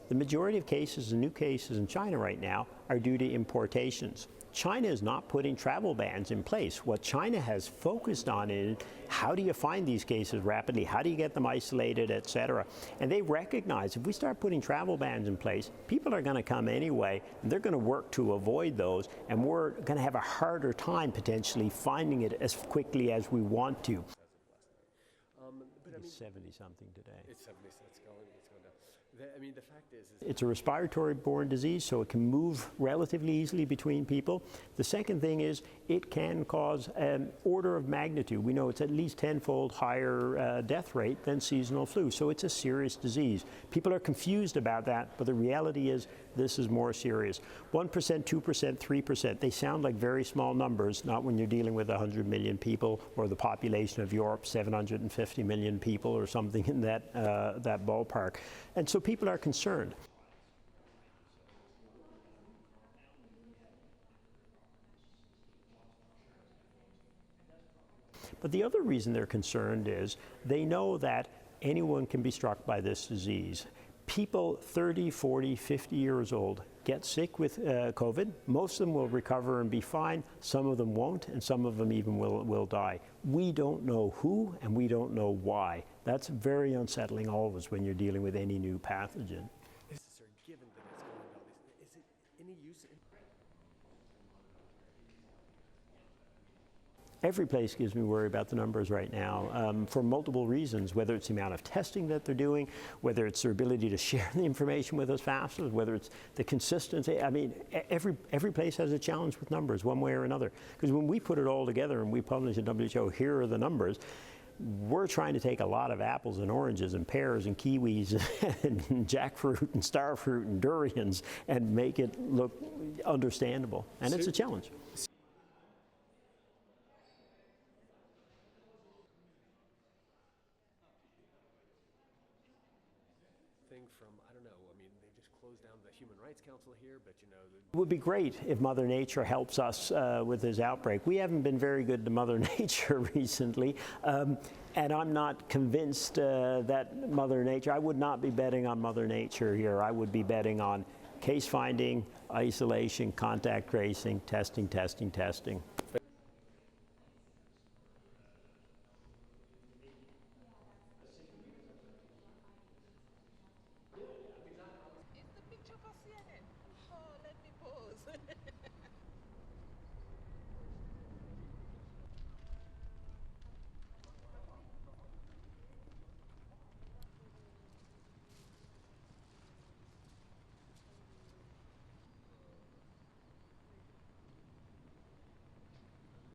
The majority of cases and new cases in China right now are due to importations. China is not putting travel bans in place. What China has focused on is how do you find these cases rapidly? How do you get them isolated, et cetera? And they recognize if we start putting travel bans in place, people are going to come anyway, and they're going to work to avoid those, and we're going to have a harder time potentially finding it as quickly as we want to. It's 70-something today. It's 70, so it's going down. I mean, the fact is it's a respiratory-borne disease, so it can move relatively easily between people. The second thing is it can cause an order of magnitude. We know it's at least 10-fold higher death rate than seasonal flu, so it's a serious disease. People are confused about that, but the reality is this is more serious. 1%, 2%, 3%, they sound like very small numbers, not when you're dealing with 100 million people or the population of Europe, 750 million people or something in that ballpark. And so people are concerned. But the other reason they're concerned is they know that anyone can be struck by this disease. People 30, 40, 50 years old get sick with COVID. Most of them will recover and be fine. Some of them won't, and some of them even will die. We don't know who, and we don't know why. That's very unsettling always when you're dealing with any new pathogen. Given that it's going down, is it any use? Every place gives me worry about the numbers right now for multiple reasons, whether it's the amount of testing that they're doing, whether it's their ability to share the information with us faster, whether it's the consistency. I mean, every place has a challenge with numbers one way or another. Because when we put it all together and we publish at WHO, here are the numbers, we're trying to take a lot of apples and oranges and pears and kiwis and jackfruit and starfruit and durians and make it look understandable. And it's a challenge. From, I don't know, I mean, they just closed down the Human Rights Council here, but you know... It would be great if Mother Nature helps us with this outbreak. We haven't been very good to Mother Nature recently, and I'm not convinced that Mother Nature, I would not be betting on Mother Nature here. I would be betting on case finding, isolation, contact tracing, testing, testing, testing.